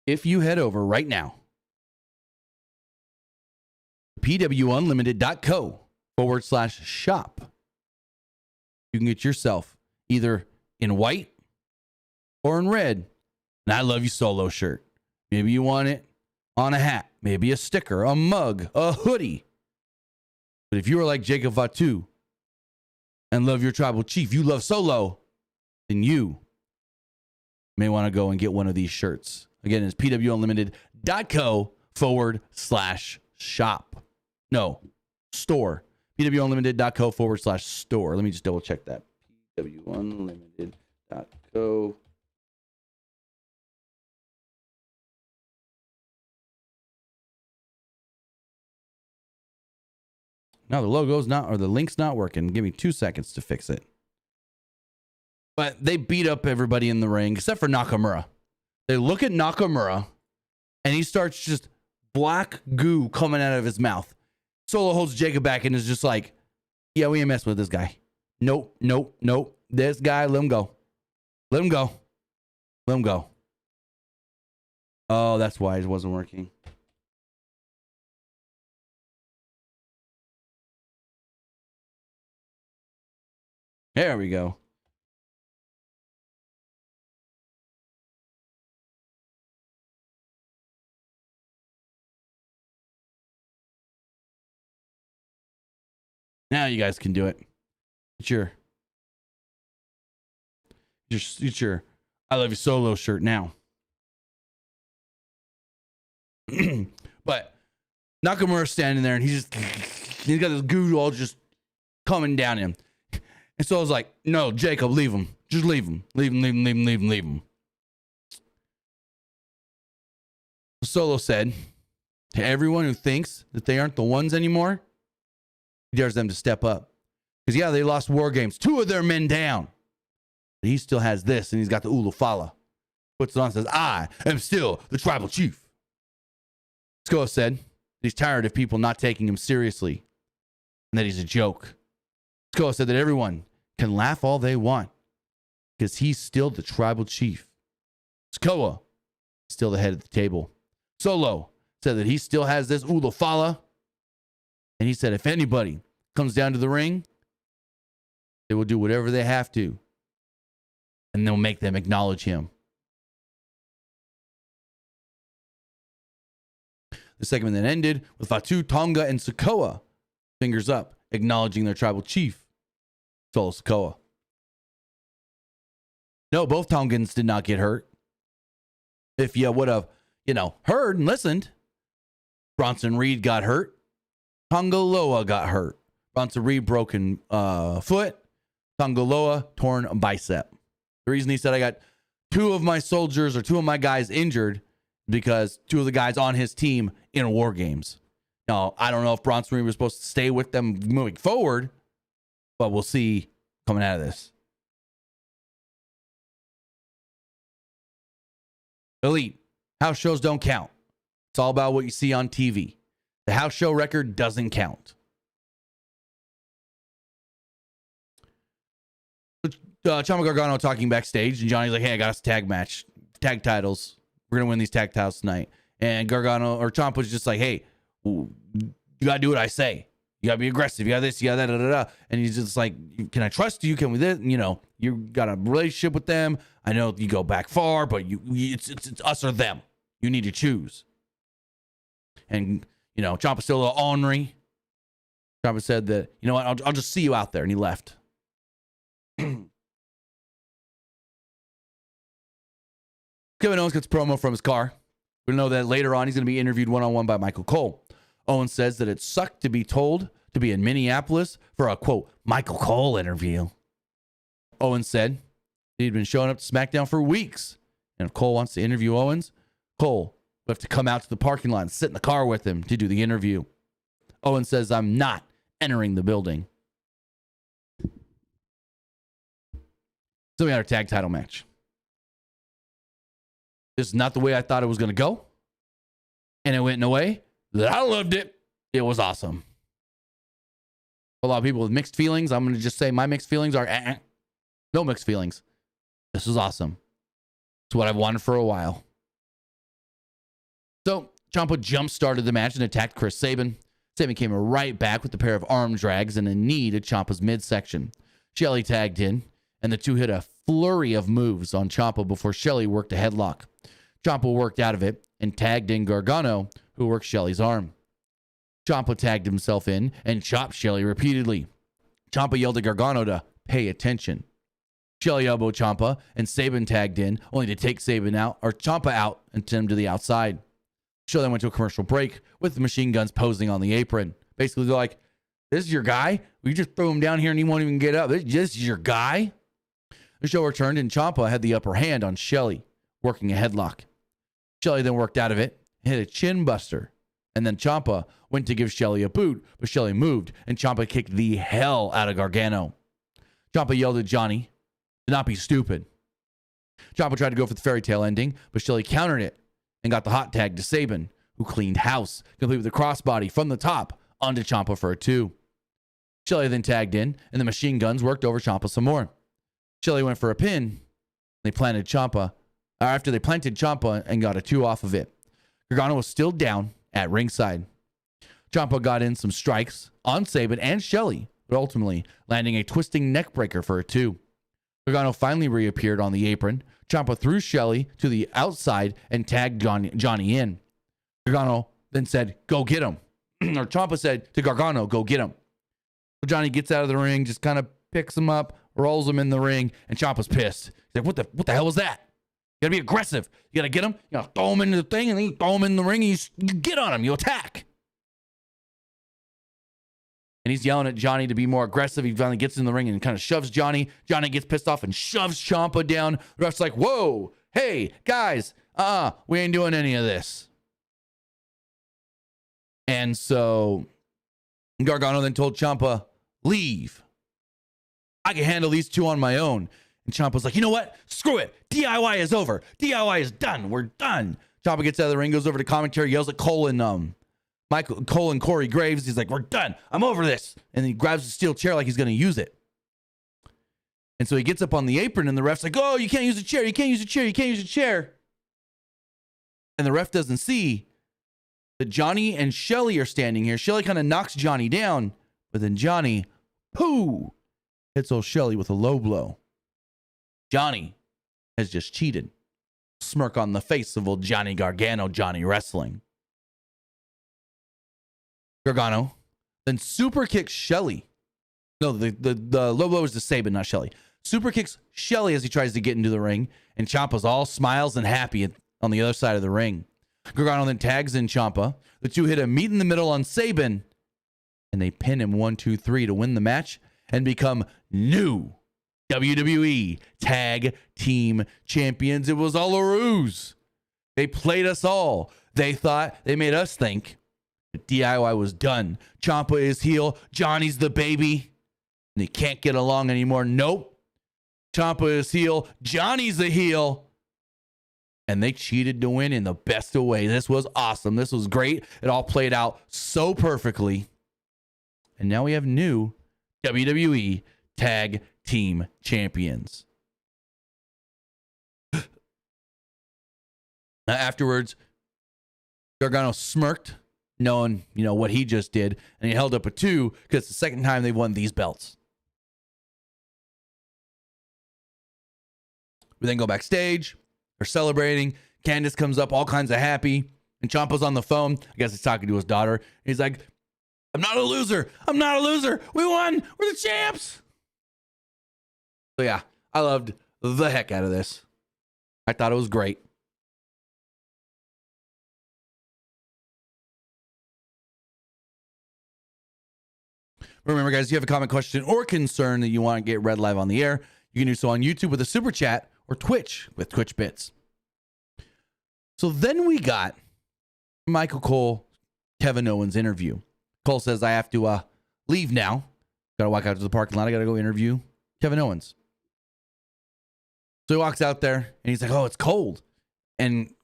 If you head over right now, PWUnlimited.co/shop, you can get yourself either in white or in red an I Love You Solo shirt. Maybe you want it on a hat, maybe a sticker, a mug, a hoodie. But if you are like Jacob Fatu and love your tribal chief, you love Solo, then you may want to go and get one of these shirts. Again, it's PWUnlimited.co/shop. No, store. PWUnlimited.co/store. Let me just double check that. PWUnlimited.co. Now the logo's not, or the link's not working. Give me 2 seconds to fix it. But they beat up everybody in the ring except for Nakamura. They look at Nakamura and he starts just black goo coming out of his mouth. Solo holds Jacob back and is just like, yeah, we ain't messing with this guy. Nope. This guy, let him go. Let him go. Let him go. Oh, that's why it wasn't working. There we go. Now you guys can do it. It's your I Love You Solo shirt now. But Nakamura's standing there and he's got this goo all just coming down him. And so I was like, no, Jacob, leave him. Just leave him. Leave him. Solo said to everyone who thinks that they aren't the ones anymore, he dares them to step up. Because, yeah, they lost War Games. 2 of their men down. But he still has this, and he's got the Ulufala. Puts it on and says, I am still the tribal chief. Sikoa said he's tired of people not taking him seriously and that he's a joke. Sikoa said that everyone can laugh all they want because he's still the tribal chief. Sikoa is still the head of the table. Solo said that he still has this Ulufala. And he said if anybody comes down to the ring, they will do whatever they have to. And they'll make them acknowledge him. The segment then ended with Fatu, Tonga, and Sikoa fingers up, acknowledging their tribal chief, Solo Sikoa. No, both Tongans did not get hurt. If you would have, heard and listened, Bronson Reed got hurt. Tongaloa got hurt. Bronson Reed broken foot. Tongaloa torn bicep. The reason he said I got 2 of my soldiers or 2 of my guys injured because 2 of the guys on his team in War Games. Now, I don't know if Bronson Reed was supposed to stay with them moving forward, but we'll see coming out of this. Elite, house shows don't count. It's all about what you see on TV. The house show record doesn't count. Chama Gargano talking backstage, and Johnny's like, hey, I got us a tag match. Tag titles. We're going to win these tag titles tonight. And Gargano, or Ciampa's just like, hey, you got to do what I say. You got to be aggressive. You got this, you got that, And he's just like, can I trust you? Can we this? You got a relationship with them. I know you go back far, but it's us or them. You need to choose. And, Ciampa still a little ornery. Ciampa said that, you know what, I'll just see you out there. And he left. Kevin Owens gets a promo from his car. We know that later on he's going to be interviewed one-on-one by Michael Cole. Owens says that it sucked to be told to be in Minneapolis for a, quote, Michael Cole interview. Owens said he'd been showing up to SmackDown for weeks. And if Cole wants to interview Owens, Cole will have to come out to the parking lot and sit in the car with him to do the interview. Owens says, I'm not entering the building. So we had our tag title match. This is not the way I thought it was going to go. And it went in a way that I loved it. It was awesome. A lot of people with mixed feelings. I'm going to just say my mixed feelings are no mixed feelings. This was awesome. It's what I've wanted for a while. So Ciampa jump-started the match and attacked Chris Sabin. Sabin came right back with a pair of arm drags and a knee to Ciampa's midsection. Shelly tagged in, and the two hit a flurry of moves on Ciampa before Shelly worked a headlock. Ciampa worked out of it and tagged in Gargano, who worked Shelly's arm. Ciampa tagged himself in and chopped Shelly repeatedly. Ciampa yelled at Gargano to pay attention. Shelly elbowed Ciampa and Sabin tagged in, only to take Sabin out, or Ciampa out, and send him to the outside. Show then went to a commercial break with the machine guns posing on the apron. Basically, they're like, this is your guy? We just throw him down here and he won't even get up. This is your guy? The show returned and Ciampa had the upper hand on Shelly, working a headlock. Shelly then worked out of it, hit a chin buster, and then Ciampa went to give Shelly a boot, but Shelly moved and Ciampa kicked the hell out of Gargano. Ciampa yelled at Johnny to not be stupid. Ciampa tried to go for the fairy tale ending, but Shelly countered it and got the hot tag to Sabin, who cleaned house, complete with a crossbody from the top onto Ciampa for a 2. Shelly then tagged in, and the machine guns worked over Ciampa some more. Shelly went for a pin. They planted Ciampa. After they planted Ciampa and got a 2 off of it. Gargano was still down at ringside. Ciampa got in some strikes on Sabin and Shelly, but ultimately landing a twisting neckbreaker for a 2. Gargano finally reappeared on the apron. Ciampa threw Shelly to the outside and tagged Johnny in. Gargano then said, go get him. Or Ciampa said to Gargano, go get him. So Johnny gets out of the ring, just kind of picks him up, rolls him in the ring, and Ciampa's pissed. He's like, what the hell was that? You gotta be aggressive. You gotta get him, you gotta throw him into the thing, and then you throw him in the ring, and you get on him, you attack. And he's yelling at Johnny to be more aggressive. He finally gets in the ring and kind of shoves Johnny. Johnny gets pissed off and shoves Ciampa down. The ref's like, whoa, hey, guys, we ain't doing any of this. And so Gargano then told Ciampa, leave. I can handle these two on my own. And Ciampa's like, you know what? Screw it. DIY is over. DIY is done. We're done. Ciampa gets out of the ring, goes over to commentary, yells at Cole and Corey Graves. He's like, we're done. I'm over this. And he grabs a steel chair like he's going to use it. And so he gets up on the apron and the ref's like, oh, you can't use a chair. You can't use a chair. You can't use a chair. And the ref doesn't see that Johnny and Shelly are standing here. Shelly kind of knocks Johnny down, but then Johnny, hits old Shelly with a low blow. Johnny has just cheated. Smirk on the face of old Johnny Gargano, Johnny Wrestling. Gargano then super kicks Shelly. No, the low blow is to Sabin, not Shelly. Super kicks Shelly as he tries to get into the ring, and Ciampa's all smiles and happy on the other side of the ring. Gargano then tags in Ciampa. The two hit a meet in the middle on Sabin, and they pin him 1, 2, 3 to win the match and become new WWE Tag Team Champions. It was all a ruse. They played us all. They made us think that DIY was done. Ciampa is heel. Johnny's the baby. And they can't get along anymore. Nope. Ciampa is heel. Johnny's the heel. And they cheated to win in the best of ways. This was awesome. This was great. It all played out so perfectly. And now we have new WWE Tag Team Champions. Afterwards, Gargano smirked, knowing, what he just did, and he held up a 2 because it's the second time they've won these belts. We then go backstage. They're celebrating. Candace comes up all kinds of happy, And Ciampa's on the phone. I guess he's talking to his daughter. He's like, I'm not a loser. I'm not a loser. We won. We're the champs. So yeah, I loved the heck out of this. I thought it was great. Remember, guys, if you have a comment, question, or concern that you want to get read live on the air, you can do so on YouTube with a super chat or Twitch with Twitch Bits. So then we got Michael Cole, Kevin Owens interview. Cole says, I have to leave now. Got to walk out to the parking lot. I got to go interview Kevin Owens. So he walks out there and he's like, oh, it's cold. And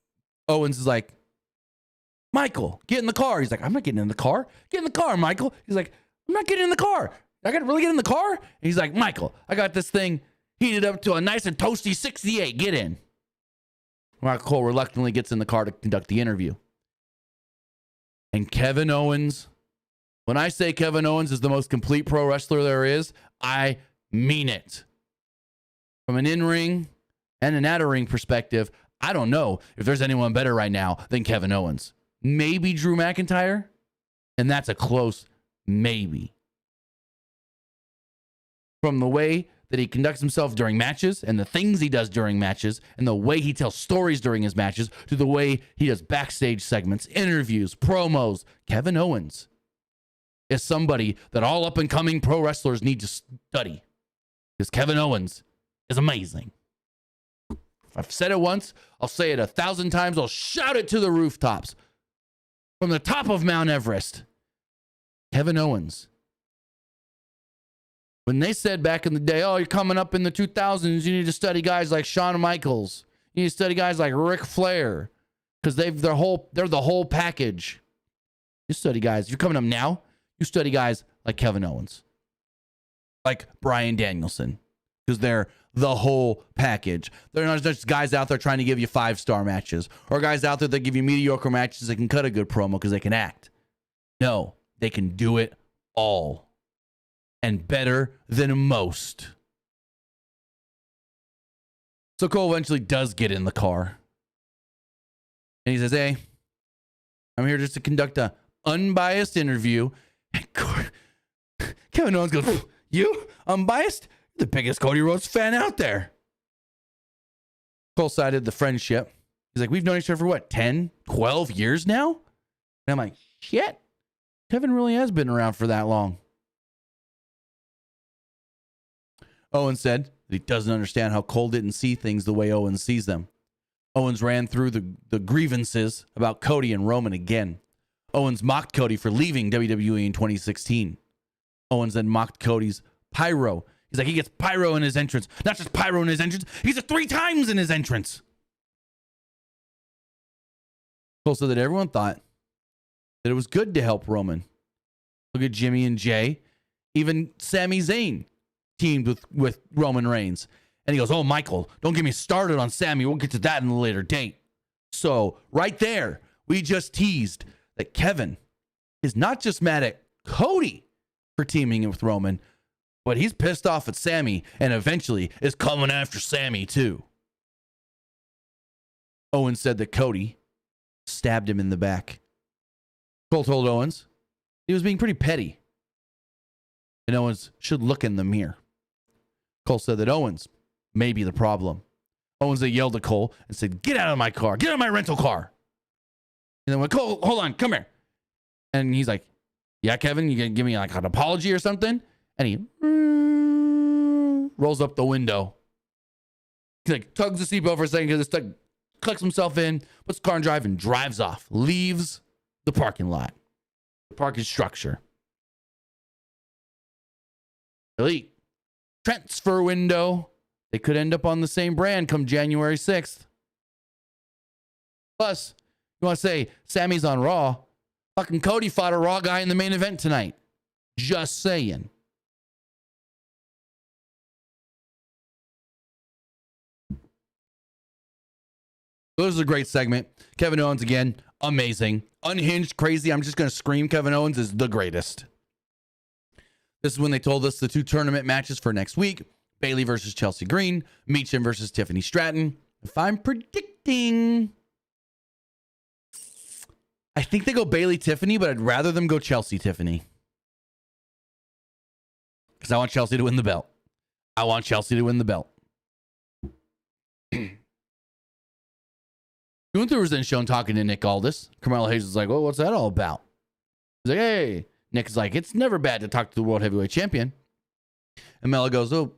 Owens is like, Michael, get in the car. He's like, I'm not getting in the car. Get in the car, Michael. He's like, I'm not getting in the car. I got to really get in the car? And he's like, Michael, I got this thing heated up to a nice and toasty 68. Get in. Michael Cole reluctantly gets in the car to conduct the interview. And Kevin Owens, when I say Kevin Owens is the most complete pro wrestler there is, I mean it. From an in-ring and an out-of-ring perspective, I don't know if there's anyone better right now than Kevin Owens. Maybe Drew McIntyre, and that's a close maybe. From the way that he conducts himself during matches and the things he does during matches and the way he tells stories during his matches to the way he does backstage segments, interviews, promos, Kevin Owens is somebody that all up-and-coming pro wrestlers need to study. Because Kevin Owens is amazing. If I've said it once, I'll say it 1,000 times. I'll shout it to the rooftops. From the top of Mount Everest, Kevin Owens. When they said back in the day, oh, you're coming up in the 2000s, you need to study guys like Shawn Michaels. You need to study guys like Ric Flair. Because they're the whole package. You study guys. If you're coming up now, you study guys like Kevin Owens. Like Bryan Danielson. Because they're the whole package. They're not just guys out there trying to give you 5-star matches. Or guys out there that give you mediocre matches that can cut a good promo because they can act. No, they can do it all. And better than most. So Cole eventually does get in the car. And he says, hey, I'm here just to conduct a unbiased interview. And Kevin Owens goes, you? Unbiased? You're the biggest Cody Rhodes fan out there. Cole cited the friendship. He's like, we've known each other for what, 10, 12 years now? And I'm like, shit. Kevin really has been around for that long. Owens said that he doesn't understand how Cole didn't see things the way Owens sees them. Owens ran through the grievances about Cody and Roman again. Owens mocked Cody for leaving WWE in 2016. Owens then mocked Cody's pyro. He's like, he gets pyro in his entrance. Not just pyro in his entrance, he's at 3 times in his entrance. Cole said that everyone thought that it was good to help Roman. Look at Jimmy and Jay. Even Sami Zayn teamed with Roman Reigns. And he goes, oh, Michael, don't get me started on Sami. We'll get to that in a later date. So right there, we just teased that Kevin is not just mad at Cody for teaming with Roman, but he's pissed off at Sami and eventually is coming after Sami too. Owens said that Cody stabbed him in the back. Cole told Owens he was being pretty petty and Owens should look in the mirror. Cole said that Owens may be the problem. Owens yelled at Cole and said, get out of my car. Get out of my rental car. And then went, Cole, hold on, come here. And he's like, yeah, Kevin, you gonna give me like an apology or something? And he rolls up the window. He like tugs the seatbelt for a second because it's clicks himself in, puts the car in drive and drives off. Leaves the parking lot. The parking structure. Elite. Transfer window. They could end up on the same brand come January 6th. Plus, you want to say Sami's on Raw? Fucking Cody fought a Raw guy in the main event tonight. Just saying. This is a great segment. Kevin Owens again, amazing. Unhinged, crazy. I'm just going to scream Kevin Owens is the greatest. This is when they told us the 2 tournament matches for next week. Bayley versus Chelsea Green. Meacham versus Tiffany Stratton. If I'm predicting, I think they go Bailey Tiffany, but I'd rather them go Chelsea Tiffany. Because I want Chelsea to win the belt. I want Chelsea to win the belt. Gunther was then shown talking to Nick Aldis. Carmelo Hayes was like, well, what's that all about? He's like, hey. Nick is like, it's never bad to talk to the World Heavyweight Champion. And Melo goes, oh,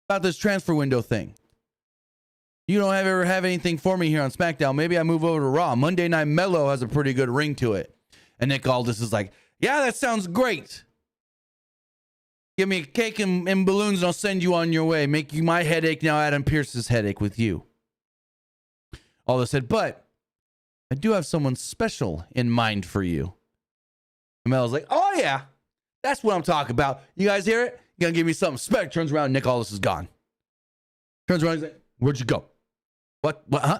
about this transfer window thing. You don't ever have anything for me here on SmackDown. Maybe I move over to Raw. Monday Night Melo has a pretty good ring to it. And Nick Aldis is like, yeah, that sounds great. Give me a cake and balloons and I'll send you on your way. Make you my headache now Adam Pearce's headache with you. Aldis said, but I do have someone special in mind for you. And Melo's like, oh yeah, that's what I'm talking about. You guys hear it? You gonna give me something special. Turns around, Nick Aldis is gone. Turns around, he's like, where'd you go? What, huh?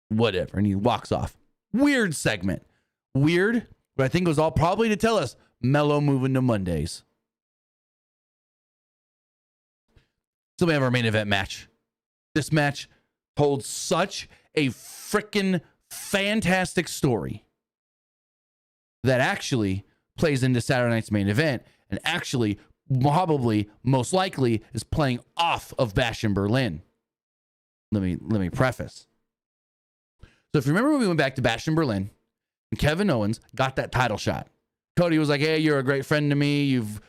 Whatever. And he walks off. Weird segment. Weird, but I think it was all probably to tell us Melo moving to Mondays. So we have our main event match. This match told such a freaking fantastic story that actually plays into Saturday night's main event and actually probably most likely is playing off of Bash in Berlin. Let me preface. So if you remember when we went back to Bash in Berlin and Kevin Owens got that title shot, Cody was like, hey, you're a great friend to me. You've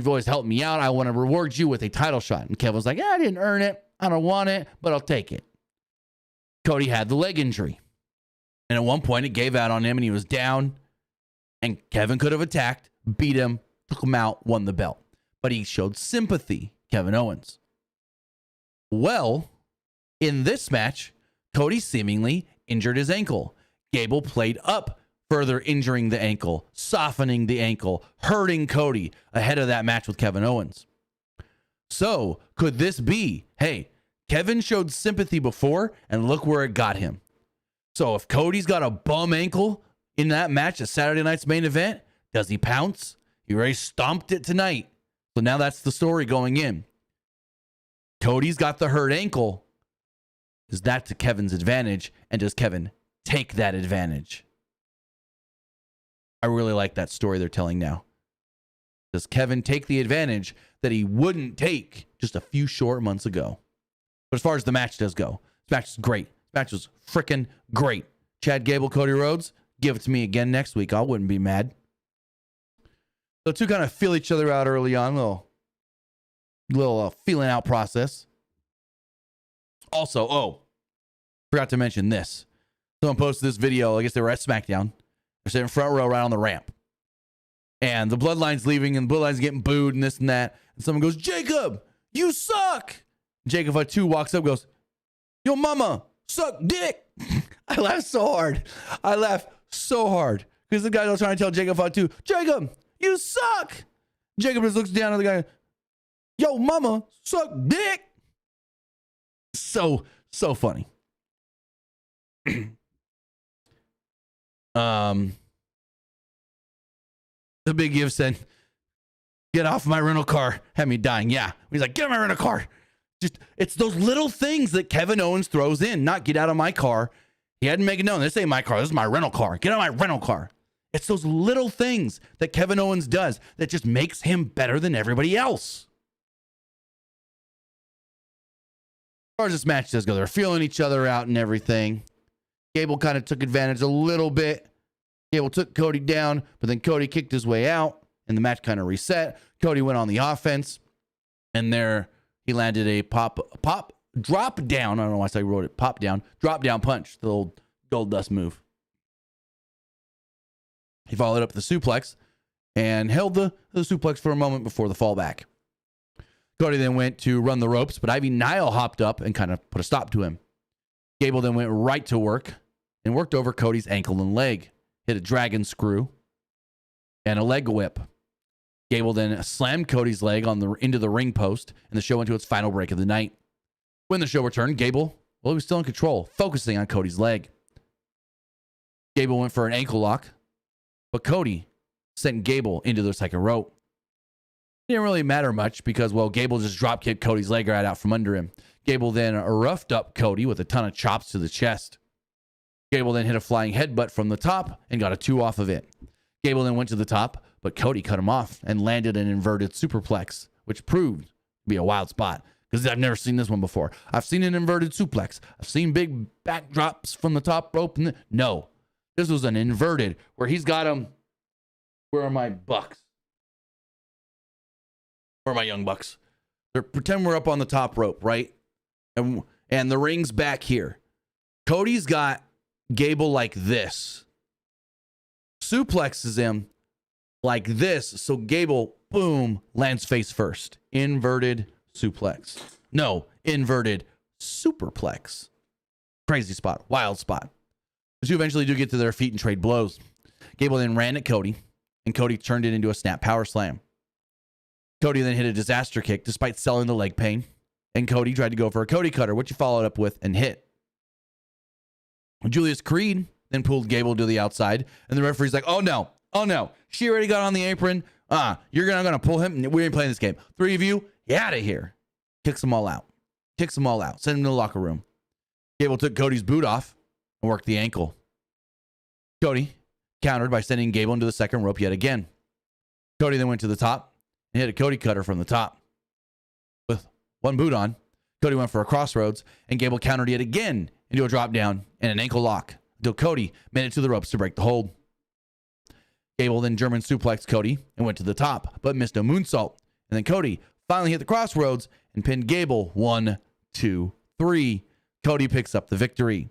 always helped me out. I want to reward you with a title shot. And Kevin was like, yeah, I didn't earn it. I don't want it, but I'll take it. Cody had the leg injury. And at one point it gave out on him and he was down. And Kevin could have attacked, beat him, took him out, won the belt. But he showed sympathy, Kevin Owens. Well, in this match, Cody seemingly injured his ankle. Gable played up, further injuring the ankle, softening the ankle, hurting Cody ahead of that match with Kevin Owens. So, could this be, hey, Kevin showed sympathy before, and look where it got him. So, if Cody's got a bum ankle in that match at Saturday night's main event, does he pounce? He already stomped it tonight. So now that's the story going in. Cody's got the hurt ankle. Is that to Kevin's advantage? And does Kevin take that advantage? I really like that story they're telling now. Does Kevin take the advantage that he wouldn't take just a few short months ago? But as far as the match does go, this match is great. This match was freaking great. Chad Gable, Cody Rhodes, give it to me again next week. I wouldn't be mad. The two kind of feel each other out early on, little feeling out process. Also, forgot to mention this. Someone posted this video. I guess they were at Smackdown. They're sitting front row right on the ramp. And the Bloodline's leaving and the Bloodline's getting booed and this and that. And someone goes, Jacob, you suck. Jacob at 2 walks up and goes, yo, mama, suck dick. I laughed so hard. Because the guy was trying to tell Jacob at 2, Jacob, you suck. Jacob just looks down at the guy. Yo, mama, suck dick. So funny. The Big Give said, get off my rental car. Had me dying. Yeah. He's like, get out of my rental car. Just, it's those little things that Kevin Owens throws in. Not get out of my car. He hadn't made it known. This ain't my car. This is my rental car. Get out of my rental car. It's those little things that Kevin Owens does that just makes him better than everybody else. As far as this match does go, they're feeling each other out and everything. Gable kind of took advantage a little bit. Gable took Cody down, but then Cody kicked his way out, and the match kind of reset. Cody went on the offense, and there he landed a drop down. I don't know why I wrote it. Drop down punch, the old Gold Dust move. He followed up the suplex and held the suplex for a moment before the fallback. Cody then went to run the ropes, but Ivy Nile hopped up and kind of put a stop to him. Gable then went right to work and worked over Cody's ankle and leg. Hit a dragon screw and a leg whip. Gable then slammed Cody's leg into the ring post, and the show went to its final break of the night. When the show returned, Gable, he was still in control, focusing on Cody's leg. Gable went for an ankle lock, but Cody sent Gable into the second rope. It didn't really matter much because, Gable just drop kicked Cody's leg right out from under him. Gable then roughed up Cody with a ton of chops to the chest. Gable then hit a flying headbutt from the top and got a 2 off of it. Gable then went to the top, but Cody cut him off and landed an inverted superplex, which proved to be a wild spot because I've never seen this one before. I've seen an inverted suplex. I've seen big backdrops from the top rope. No, this was an inverted where he's got him. Where are my bucks? Where are my young bucks? Pretend we're up on the top rope, right? And the ring's back here. Cody's got Gable like this. Suplexes him like this. So Gable, boom, lands face first. Inverted suplex. No, inverted superplex. Crazy spot. Wild spot. The two eventually do get to their feet and trade blows. Gable then ran at Cody, and Cody turned it into a snap power slam. Cody then hit a disaster kick despite selling the leg pain, and Cody tried to go for a Cody cutter, which he followed up with and hit. Julius Creed then pulled Gable to the outside, and the referee's like, oh no, she already got on the apron. You're gonna pull him. We ain't playing this game. 3 of you, get out of here. Kicks them all out. Send him to the locker room. Gable took Cody's boot off and worked the ankle. Cody countered by sending Gable into the second rope yet again. Cody then went to the top and hit a Cody cutter from the top. With one boot on, Cody went for a crossroads, and Gable countered yet again into a drop down and an ankle lock until Cody made it to the ropes to break the hold. Gable then German suplexed Cody and went to the top, but missed a moonsault. And then Cody finally hit the crossroads and pinned Gable. 1, 2, 3. Cody picks up the victory.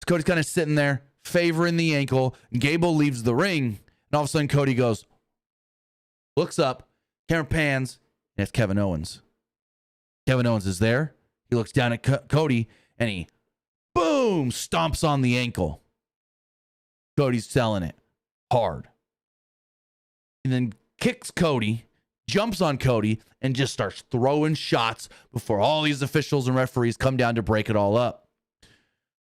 So Cody's kind of sitting there, favoring the ankle. Gable leaves the ring, and all of a sudden Cody goes, looks up, camera pans, and it's Kevin Owens. Kevin Owens is there. He looks down at Cody, and he, boom, stomps on the ankle. Cody's selling it hard. And then kicks Cody, jumps on Cody, and just starts throwing shots before all these officials and referees come down to break it all up.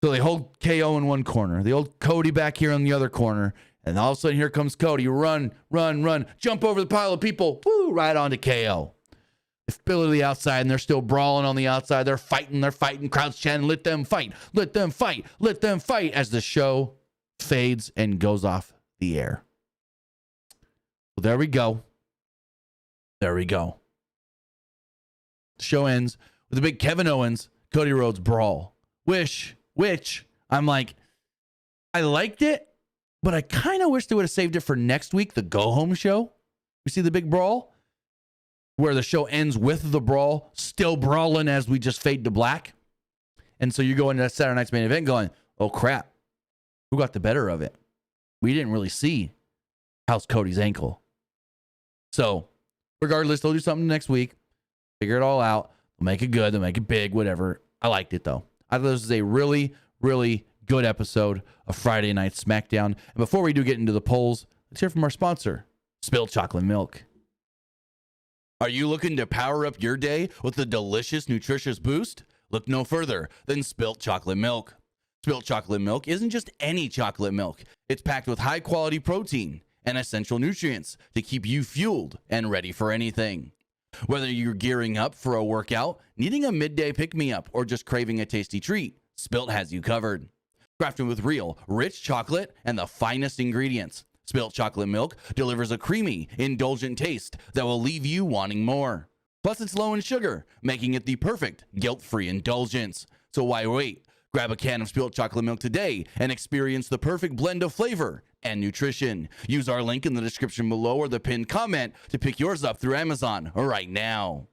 So they hold KO in one corner. They hold Cody back here in the other corner. And all of a sudden, here comes Cody. Run. Jump over the pile of people. Woo, right onto KO. They spill to the outside, and they're still brawling on the outside. They're fighting. Crowd's chanting, let them fight. As the show fades and goes off the air. Well, there we go. The show ends with a big Kevin Owens, Cody Rhodes brawl. Which I'm like, I liked it, but I kind of wish they would have saved it for next week, the go-home show. We see the big brawl where the show ends with the brawl, still brawling as we just fade to black. And so you go into that Saturday night's main event going, oh crap, who got the better of it? We didn't really see how's Cody's ankle. So regardless, they'll do something next week, figure it all out. They'll make it good, they'll make it big, whatever. I liked it though. I thought this was a really, really good episode of Friday Night Smackdown. And before we do get into the polls, let's hear from our sponsor, Spilt Chocolate Milk. Are you looking to power up your day with a delicious, nutritious boost? Look no further than Spilt Chocolate Milk. Spilt Chocolate Milk isn't just any chocolate milk. It's packed with high-quality protein and essential nutrients to keep you fueled and ready for anything. Whether you're gearing up for a workout, needing a midday pick-me-up, or just craving a tasty treat, Spilt has you covered. Crafted with real, rich chocolate and the finest ingredients, Spilt Chocolate Milk delivers a creamy, indulgent taste that will leave you wanting more. Plus, it's low in sugar, making it the perfect guilt-free indulgence. So why wait? Grab a can of Spilt Chocolate Milk today and experience the perfect blend of flavor and nutrition. Use our link in the description below or the pinned comment to pick yours up through Amazon right now.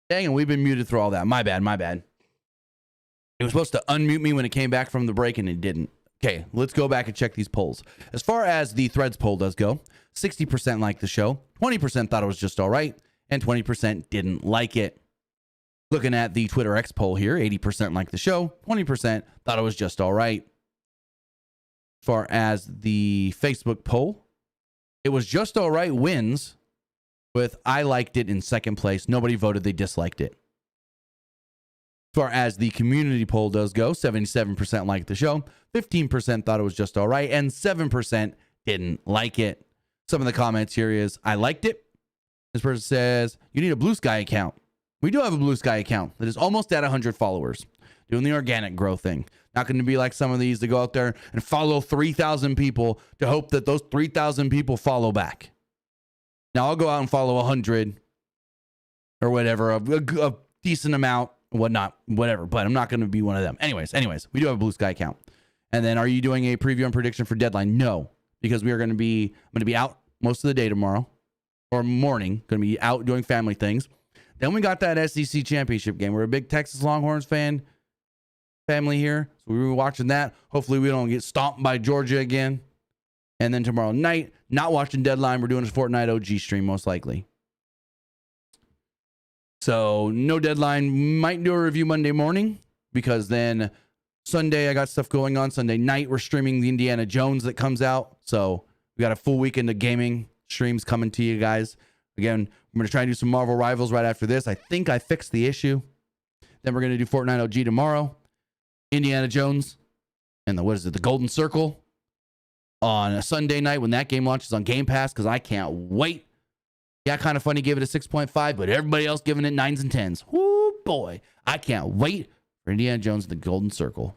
Dang, and we've been muted through all that. My bad, my bad. It was supposed to unmute me when it came back from the break, and it didn't. Okay, let's go back and check these polls. As far as the Threads poll does go, 60% liked the show, 20% thought it was just all right, and 20% didn't like it. Looking at the Twitter X poll here, 80% liked the show, 20% thought it was just all right. As far as the Facebook poll, it was just all right wins, with I liked it in second place. Nobody voted, they disliked it. As far as the community poll does go, 77% liked the show, 15% thought it was just all right, and 7% didn't like it. Some of the comments here is, I liked it. This person says, you need a Blue Sky account. We do have a Blue Sky account that is almost at 100 followers, doing the organic growth thing. Not going to be like some of these to go out there and follow 3,000 people to hope that those 3,000 people follow back. Now, I'll go out and follow 100 or whatever, a decent amount, whatnot, whatever, but I'm not going to be one of them. Anyways, we do have a Blue Sky account. And then, are you doing a preview and prediction for Deadline? No, because I'm going to be out most of the day tomorrow or morning, going to be out doing family things. Then we got that SEC championship game. We're a big Texas Longhorns family here, so we were watching that. Hopefully we don't get stomped by Georgia again. And then tomorrow night, not watching Deadline. We're doing a Fortnite OG stream, most likely. So no Deadline. Might do a review Monday morning, because then Sunday I got stuff going on. Sunday night we're streaming the Indiana Jones that comes out. So we got a full weekend of gaming streams coming to you guys. Again, I'm going to try and do some Marvel Rivals right after this. I think I fixed the issue. Then we're going to do Fortnite OG tomorrow. Indiana Jones and the Golden Circle on a Sunday night when that game launches on Game Pass, because I can't wait. Yeah, Kind of Funny gave it a 6.5, but everybody else giving it 9s and 10s. Woo, boy. I can't wait for Indiana Jones and the Golden Circle.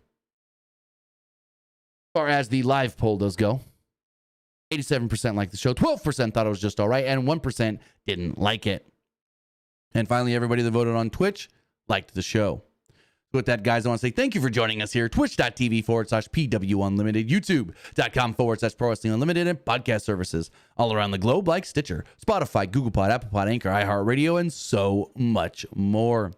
As far as the live poll does go, 87% liked the show, 12% thought it was just all right, and 1% didn't like it. And finally, everybody that voted on Twitch liked the show. With that, guys, I want to say thank you for joining us here. Twitch.tv/PW Unlimited, YouTube.com/Pro Wrestling Unlimited, and podcast services all around the globe like Stitcher, Spotify, Google Pod, Apple Pod, Anchor, iHeartRadio, and so much more.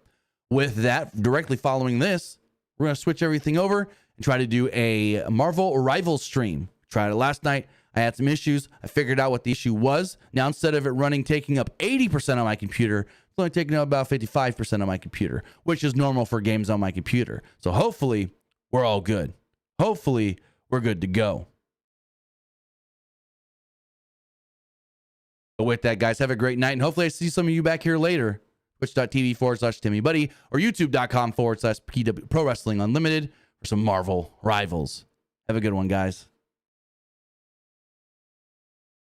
With that, directly following this, we're going to switch everything over and try to do a Marvel Rivals stream. Tried it last night. I had some issues. I figured out what the issue was. Now, instead of it taking up 80% of my computer, it's only taking up about 55% of my computer, which is normal for games on my computer. So hopefully we're all good. Hopefully we're good to go. But with that, guys, have a great night. And hopefully I see some of you back here later. Twitch.tv/TimmyBuddy or YouTube.com/Pro Wrestling Unlimited for some Marvel Rivals. Have a good one, guys.